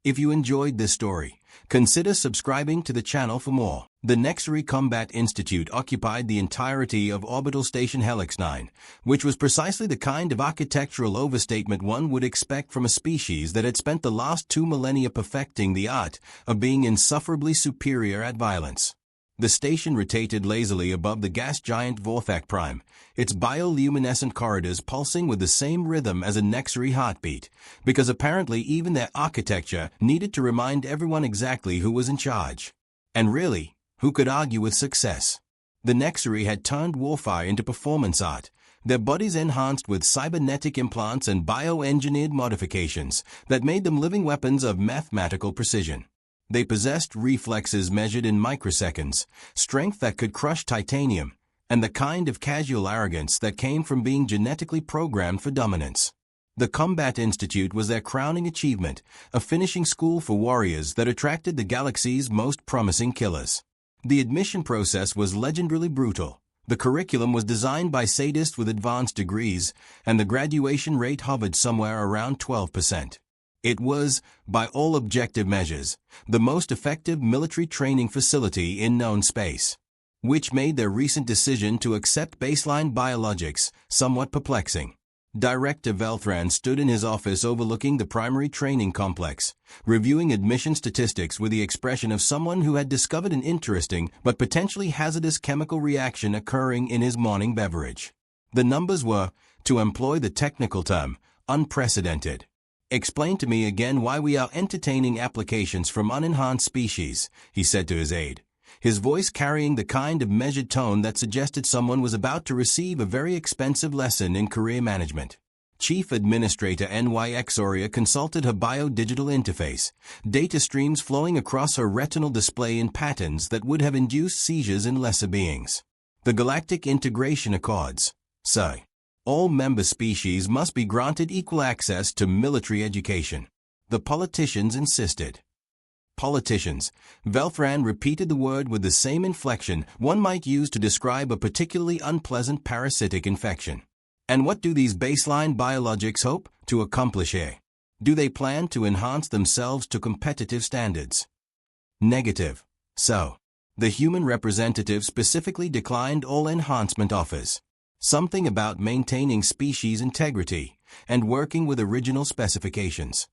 If you enjoyed this story, consider subscribing to the channel for more. The Nexari Combat Institute occupied the entirety of Orbital Station Helix 9, which was precisely the kind of architectural overstatement one would expect from a species that had spent the last 2 millennia perfecting the art of being insufferably superior at violence. The station rotated lazily above the gas giant Vorthak Prime, its bioluminescent corridors pulsing with the same rhythm as a Nexari heartbeat, because apparently even their architecture needed to remind everyone exactly who was in charge. And really, who could argue with success? The Nexari had turned warfare into performance art, their bodies enhanced with cybernetic implants and bioengineered modifications that made them living weapons of mathematical precision. They possessed reflexes measured in microseconds, strength that could crush titanium, and the kind of casual arrogance that came from being genetically programmed for dominance. The Combat Institute was their crowning achievement, a finishing school for warriors that attracted the galaxy's most promising killers. The admission process was legendarily brutal. The curriculum was designed by sadists with advanced degrees, and the graduation rate hovered somewhere around 12%. It was, by all objective measures, the most effective military training facility in known space, which made their recent decision to accept baseline biologics somewhat perplexing. Director Velthran stood in his office overlooking the primary training complex, reviewing admission statistics with the expression of someone who had discovered an interesting but potentially hazardous chemical reaction occurring in his morning beverage. The numbers were, to employ the technical term, unprecedented. "Explain to me again why we are entertaining applications from unenhanced species," he said to his aide, his voice carrying the kind of measured tone that suggested someone was about to receive a very expensive lesson in career management. Chief Administrator NYX Aurea consulted her bio-digital interface, data streams flowing across her retinal display in patterns that would have induced seizures in lesser beings. The Galactic Integration Accords, Sci. All member species must be granted equal access to military education. The politicians insisted. Politicians. Velthran repeated the word with the same inflection one might use to describe a particularly unpleasant parasitic infection. And what do these baseline biologics hope to accomplish here? Do they plan to enhance themselves to competitive standards? Negative. So, the human representative specifically declined all enhancement offers. Something about maintaining species integrity and working with original specifications.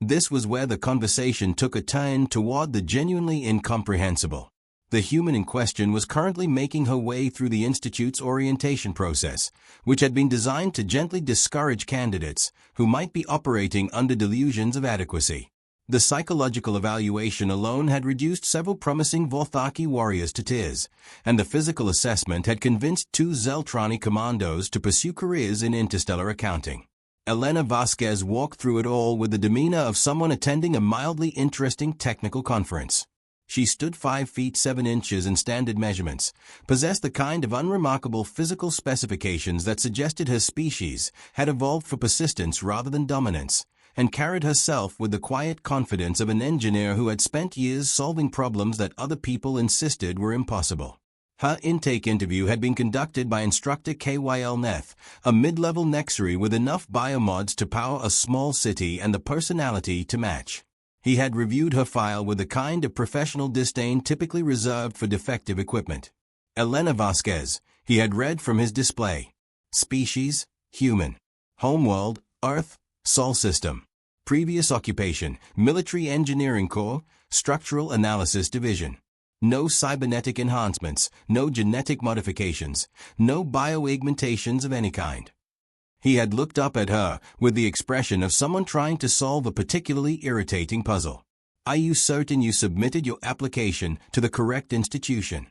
This was where the conversation took a turn toward the genuinely incomprehensible. The human in question was currently making her way through the Institute's orientation process, which had been designed to gently discourage candidates who might be operating under delusions of adequacy. The psychological evaluation alone had reduced several promising Vorthaki warriors to tears, and the physical assessment had convinced 2 Zeltrani commandos to pursue careers in interstellar accounting. Elena Vasquez walked through it all with the demeanor of someone attending a mildly interesting technical conference. She stood 5 feet 7 inches in standard measurements, possessed the kind of unremarkable physical specifications that suggested her species had evolved for persistence rather than dominance, and carried herself with the quiet confidence of an engineer who had spent years solving problems that other people insisted were impossible. Her intake interview had been conducted by Instructor KYL Neth, a mid-level Nexari with enough biomods to power a small city and the personality to match. He had reviewed her file with the kind of professional disdain typically reserved for defective equipment. Elena Vasquez, he had read from his display. Species, human. Homeworld, Earth, Sol System. Previous occupation, Military Engineering Corps, Structural Analysis Division. No cybernetic enhancements, no genetic modifications, no bioaugmentations of any kind. He had looked up at her with the expression of someone trying to solve a particularly irritating puzzle. "Are you certain you submitted your application to the correct institution?"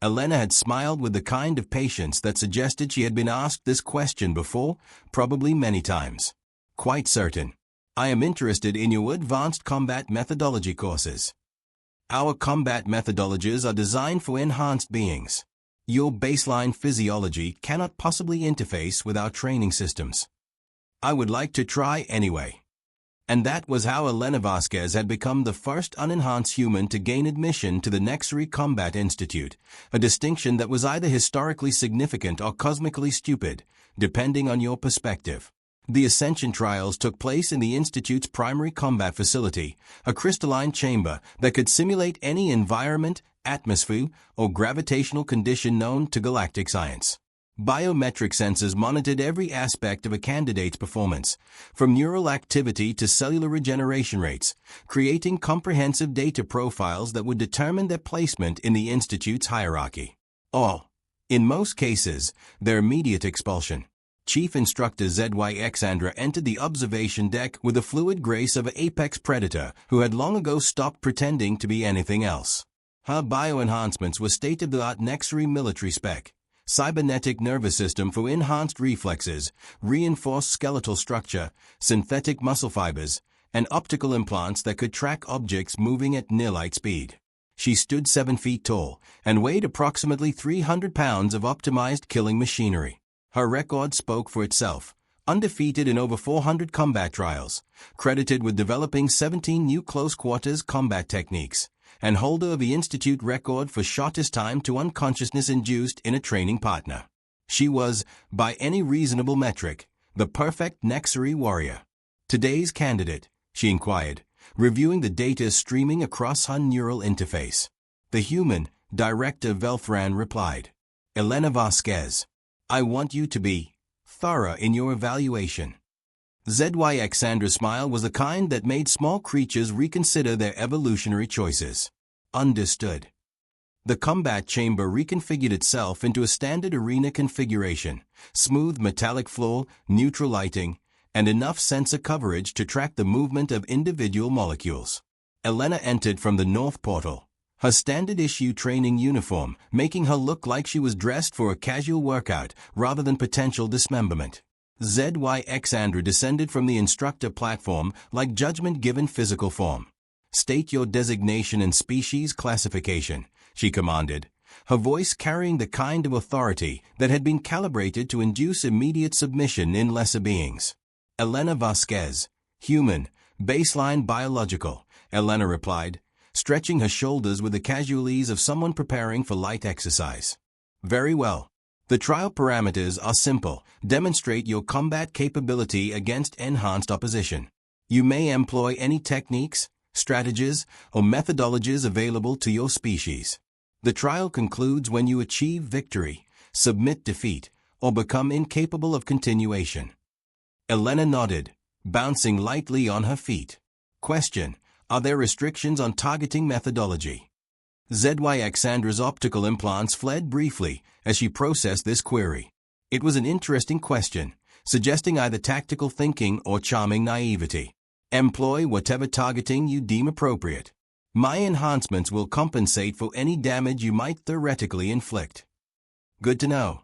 Elena had smiled with the kind of patience that suggested she had been asked this question before, probably many times. "Quite certain. I am interested in your advanced combat methodology courses. Our combat methodologies are designed for enhanced beings. Your baseline physiology cannot possibly interface with our training systems. I would like to try anyway." And that was how Elena Vasquez had become the first unenhanced human to gain admission to the Nexari Combat Institute, a distinction that was either historically significant or cosmically stupid, depending on your perspective. The Ascension trials took place in the Institute's primary combat facility, a crystalline chamber that could simulate any environment, atmosphere, or gravitational condition known to galactic science. Biometric sensors monitored every aspect of a candidate's performance, from neural activity to cellular regeneration rates, creating comprehensive data profiles that would determine their placement in the Institute's hierarchy. Or, in most cases, their immediate expulsion. Chief Instructor ZY Xandra entered the observation deck with the fluid grace of an apex predator who had long ago stopped pretending to be anything else. Her bioenhancements were state-of-the-art Nexari military spec. Cybernetic nervous system for enhanced reflexes, reinforced skeletal structure, synthetic muscle fibers, and optical implants that could track objects moving at near-light speed. She stood 7 feet tall and weighed approximately 300 pounds of optimized killing machinery. Her record spoke for itself, undefeated in over 400 combat trials, credited with developing 17 new close-quarters combat techniques, and holder of the Institute record for shortest time to unconsciousness induced in a training partner. She was, by any reasonable metric, the perfect Nexari warrior. Today's candidate, she inquired, reviewing the data streaming across her neural interface. The human, Director Velthran replied. Elena Vasquez. I want you to be thorough in your evaluation. ZY Xandra's smile was the kind that made small creatures reconsider their evolutionary choices. Understood. The combat chamber reconfigured itself into a standard arena configuration, smooth metallic floor, neutral lighting, and enough sensor coverage to track the movement of individual molecules. Elena entered from the north portal, her standard-issue training uniform making her look like she was dressed for a casual workout rather than potential dismemberment. ZY Xandra descended from the Instructor platform like judgment-given physical form. State your designation and species classification, she commanded, her voice carrying the kind of authority that had been calibrated to induce immediate submission in lesser beings. Elena Vasquez, human, baseline biological, Elena replied, stretching her shoulders with the casual ease of someone preparing for light exercise. Very well. The trial parameters are simple. Demonstrate your combat capability against enhanced opposition. You may employ any techniques, strategies, or methodologies available to your species. The trial concludes when you achieve victory, submit defeat, or become incapable of continuation. Elena nodded, bouncing lightly on her feet. Question: are there restrictions on targeting methodology? ZY Xandra's optical implants fled briefly as she processed this query. It was an interesting question, suggesting either tactical thinking or charming naivety. Employ whatever targeting you deem appropriate. My enhancements will compensate for any damage you might theoretically inflict. Good to know.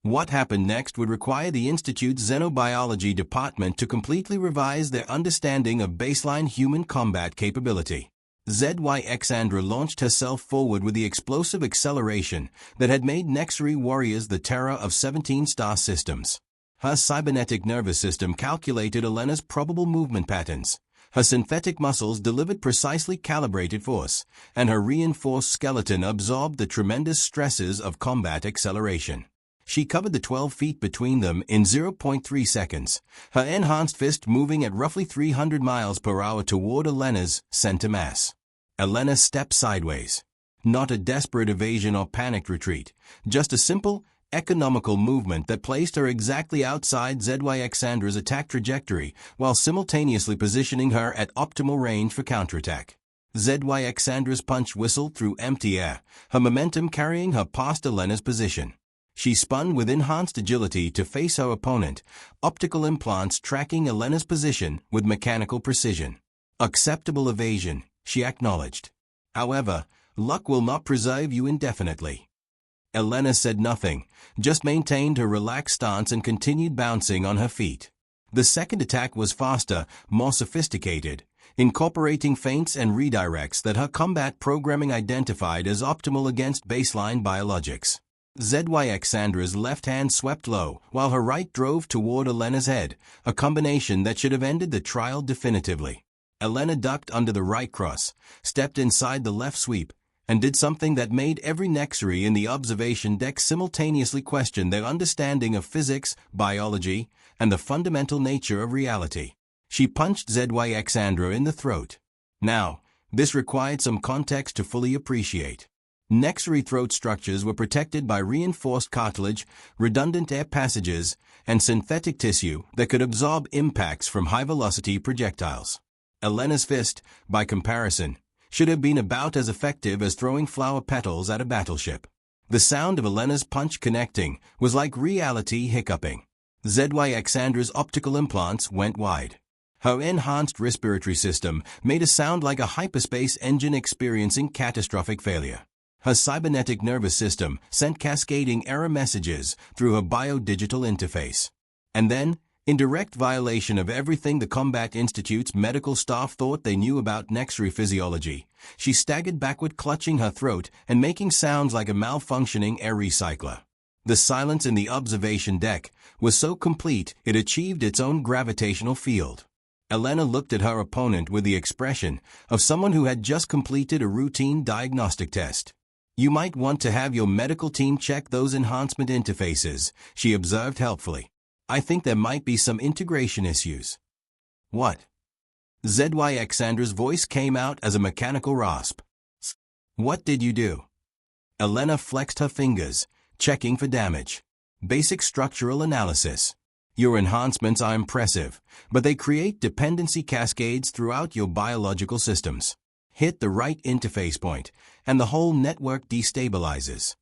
What happened next would require the Institute's Xenobiology department to completely revise their understanding of baseline human combat capability. ZY Xandra launched herself forward with the explosive acceleration that had made Nexari warriors the terror of 17-star systems. Her cybernetic nervous system calculated Elena's probable movement patterns. Her synthetic muscles delivered precisely calibrated force, and her reinforced skeleton absorbed the tremendous stresses of combat acceleration. She covered the 12 feet between them in 0.3 seconds, her enhanced fist moving at roughly 300 miles per hour toward Elena's center mass. Elena stepped sideways. Not a desperate evasion or panicked retreat, just a simple, economical movement that placed her exactly outside ZY Xandra's attack trajectory while simultaneously positioning her at optimal range for counterattack. ZY Xandra's punch whistled through empty air, her momentum carrying her past Elena's position. She spun with enhanced agility to face her opponent, optical implants tracking Elena's position with mechanical precision. Acceptable evasion, she acknowledged. However, luck will not preserve you indefinitely. Elena said nothing, just maintained her relaxed stance and continued bouncing on her feet. The second attack was faster, more sophisticated, incorporating feints and redirects that her combat programming identified as optimal against baseline biologics. ZY Xandra's left hand swept low, while her right drove toward Elena's head, a combination that should have ended the trial definitively. Elena ducked under the right cross, stepped inside the left sweep, and did something that made every Nexari in the observation deck simultaneously question their understanding of physics, biology, and the fundamental nature of reality. She punched ZYXandra in the throat. Now, this required some context to fully appreciate. Nexari throat structures were protected by reinforced cartilage, redundant air passages, and synthetic tissue that could absorb impacts from high-velocity projectiles. Elena's fist, by comparison, should have been about as effective as throwing flower petals at a battleship. The sound of Elena's punch connecting was like reality hiccuping. ZYXandra's optical implants went wide. Her enhanced respiratory system made a sound like a hyperspace engine experiencing catastrophic failure. Her cybernetic nervous system sent cascading error messages through her biodigital interface. And then, in direct violation of everything the Combat Institute's medical staff thought they knew about Nexari physiology, she staggered backward, clutching her throat and making sounds like a malfunctioning air recycler. The silence in the observation deck was so complete it achieved its own gravitational field. Elena looked at her opponent with the expression of someone who had just completed a routine diagnostic test. "You might want to have your medical team check those enhancement interfaces," she observed helpfully. "I think there might be some integration issues." "What?" ZYXandra's voice came out as a mechanical rasp. "What did you do?" Elena flexed her fingers, checking for damage. "Basic structural analysis. Your enhancements are impressive, but they create dependency cascades throughout your biological systems. Hit the right interface point, and the whole network destabilizes."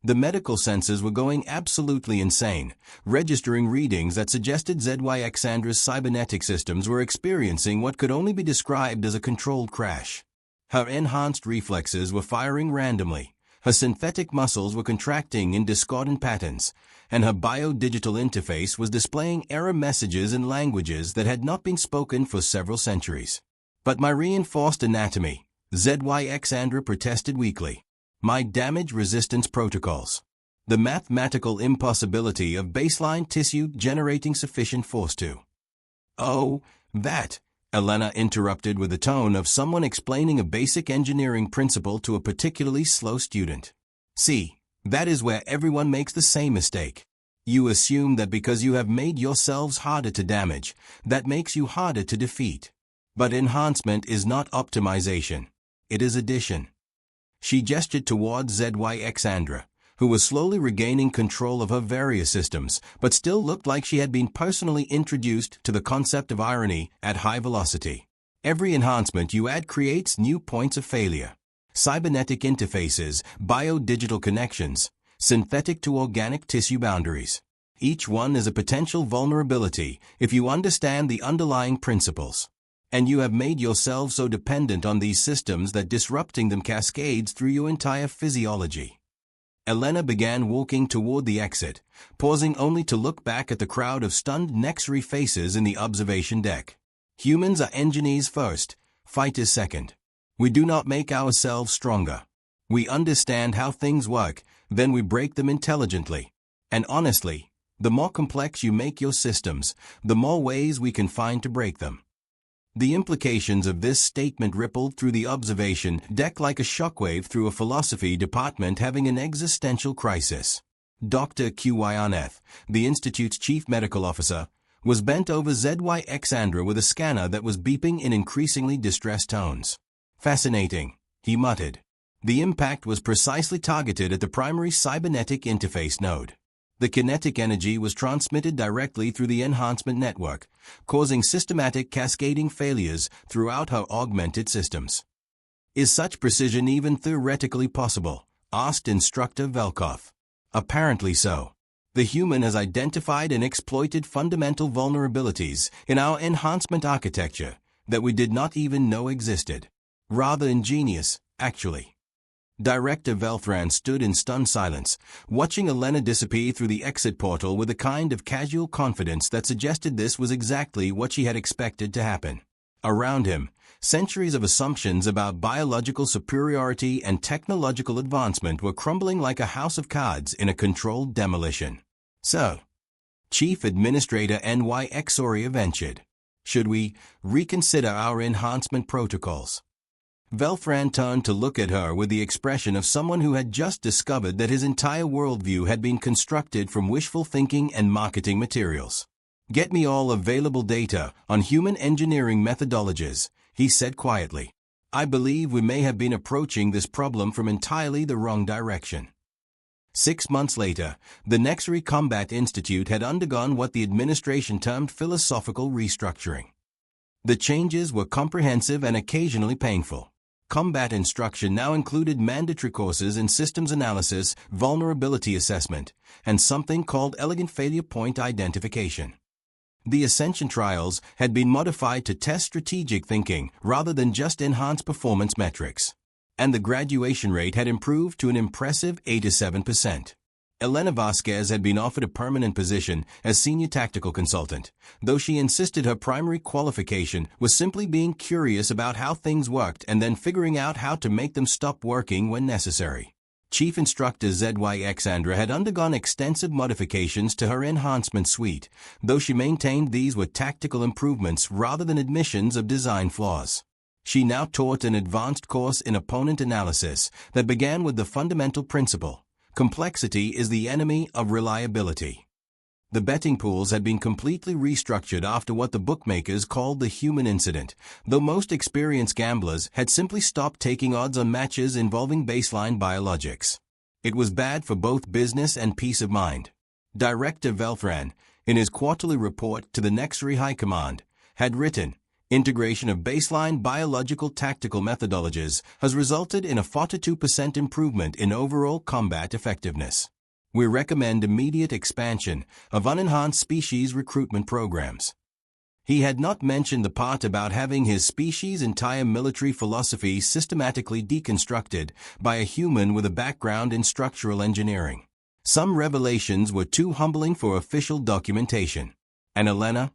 The medical sensors were going absolutely insane, registering readings that suggested ZYXandra's cybernetic systems were experiencing what could only be described as a controlled crash. Her enhanced reflexes were firing randomly, her synthetic muscles were contracting in discordant patterns, and her biodigital interface was displaying error messages in languages that had not been spoken for several centuries. "But my reinforced anatomy," ZYXandra protested weakly. "My damage resistance protocols. The mathematical impossibility of baseline tissue generating sufficient force to—" "Oh, that," Elena interrupted with the tone of someone explaining a basic engineering principle to a particularly slow student. "See, that is where everyone makes the same mistake. You assume that because you have made yourselves harder to damage, that makes you harder to defeat. But enhancement is not optimization. It is addition." She gestured towards ZYXandra, who was slowly regaining control of her various systems, but still looked like she had been personally introduced to the concept of irony at high velocity. "Every enhancement you add creates new points of failure. Cybernetic interfaces, biodigital connections, synthetic to organic tissue boundaries. Each one is a potential vulnerability if you understand the underlying principles. And you have made yourselves so dependent on these systems that disrupting them cascades through your entire physiology." Elena began walking toward the exit, pausing only to look back at the crowd of stunned Nexari faces in the observation deck. "Humans are engineers first, fighters second. We do not make ourselves stronger. We understand how things work, then we break them intelligently. And honestly, the more complex you make your systems, the more ways we can find to break them." The implications of this statement rippled through the observation deck like a shockwave through a philosophy department having an existential crisis. Dr. Qyneth, the Institute's chief medical officer, was bent over ZYXandra with a scanner that was beeping in increasingly distressed tones. "Fascinating," he muttered. The impact was precisely targeted at the primary cybernetic interface node. The kinetic energy was transmitted directly through the enhancement network, causing systematic cascading failures throughout her augmented systems. "Is such precision even theoretically possible?" asked Instructor Velkov. "Apparently so. The human has identified and exploited fundamental vulnerabilities in our enhancement architecture that we did not even know existed. Rather ingenious, actually." Director Velthran stood in stunned silence, watching Elena disappear through the exit portal with a kind of casual confidence that suggested this was exactly what she had expected to happen. Around him, centuries of assumptions about biological superiority and technological advancement were crumbling like a house of cards in a controlled demolition. "So," Chief Administrator Nexari ventured, "should we reconsider our enhancement protocols?" Velfran turned to look at her with the expression of someone who had just discovered that his entire worldview had been constructed from wishful thinking and marketing materials. "Get me all available data on human engineering methodologies," he said quietly. "I believe we may have been approaching this problem from entirely the wrong direction." 6 months later, the Nexari Combat Institute had undergone what the administration termed philosophical restructuring. The changes were comprehensive and occasionally painful. Combat instruction now included mandatory courses in systems analysis, vulnerability assessment, and something called elegant failure point identification. The Ascension trials had been modified to test strategic thinking rather than just enhance performance metrics, and the graduation rate had improved to an impressive 87%. Elena Vasquez had been offered a permanent position as senior tactical consultant, though she insisted her primary qualification was simply being curious about how things worked and then figuring out how to make them stop working when necessary. Chief Instructor Xandra had undergone extensive modifications to her enhancement suite, though she maintained these were tactical improvements rather than admissions of design flaws. She now taught an advanced course in opponent analysis that began with the fundamental principle: complexity is the enemy of reliability. The betting pools had been completely restructured after what the bookmakers called the human incident, though most experienced gamblers had simply stopped taking odds on matches involving baseline biologics. It was bad for both business and peace of mind. Director Velfran, in his quarterly report to the Nexari High Command, had written, "Integration of baseline biological tactical methodologies has resulted in a 42% improvement in overall combat effectiveness. We recommend immediate expansion of unenhanced species recruitment programs." He had not mentioned the part about having his species' entire military philosophy systematically deconstructed by a human with a background in structural engineering. Some revelations were too humbling for official documentation. And Elena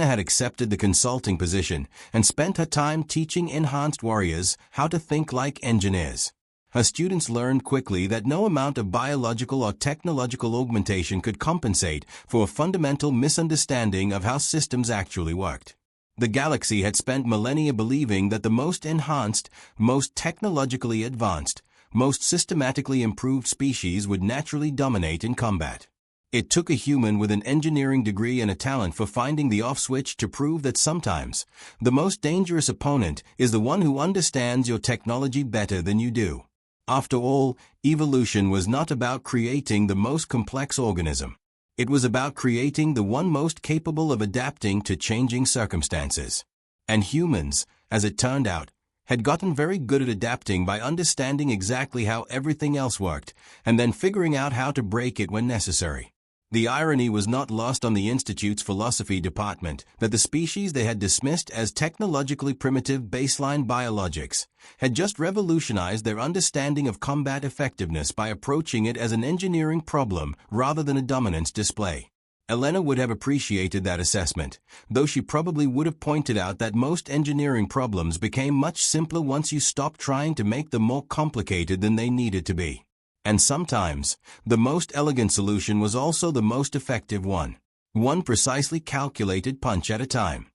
had accepted the consulting position and spent her time teaching enhanced warriors how to think like engineers. Her students learned quickly that no amount of biological or technological augmentation could compensate for a fundamental misunderstanding of how systems actually worked. The galaxy had spent millennia believing that the most enhanced, most technologically advanced, most systematically improved species would naturally dominate in combat. It took a human with an engineering degree and a talent for finding the off switch to prove that sometimes the most dangerous opponent is the one who understands your technology better than you do. After all, evolution was not about creating the most complex organism. It was about creating the one most capable of adapting to changing circumstances. And humans, as it turned out, had gotten very good at adapting by understanding exactly how everything else worked, and then figuring out how to break it when necessary. The irony was not lost on the Institute's philosophy department that the species they had dismissed as technologically primitive baseline biologics had just revolutionized their understanding of combat effectiveness by approaching it as an engineering problem rather than a dominance display. Elena would have appreciated that assessment, though she probably would have pointed out that most engineering problems became much simpler once you stopped trying to make them more complicated than they needed to be. And sometimes, the most elegant solution was also the most effective one precisely calculated punch at a time.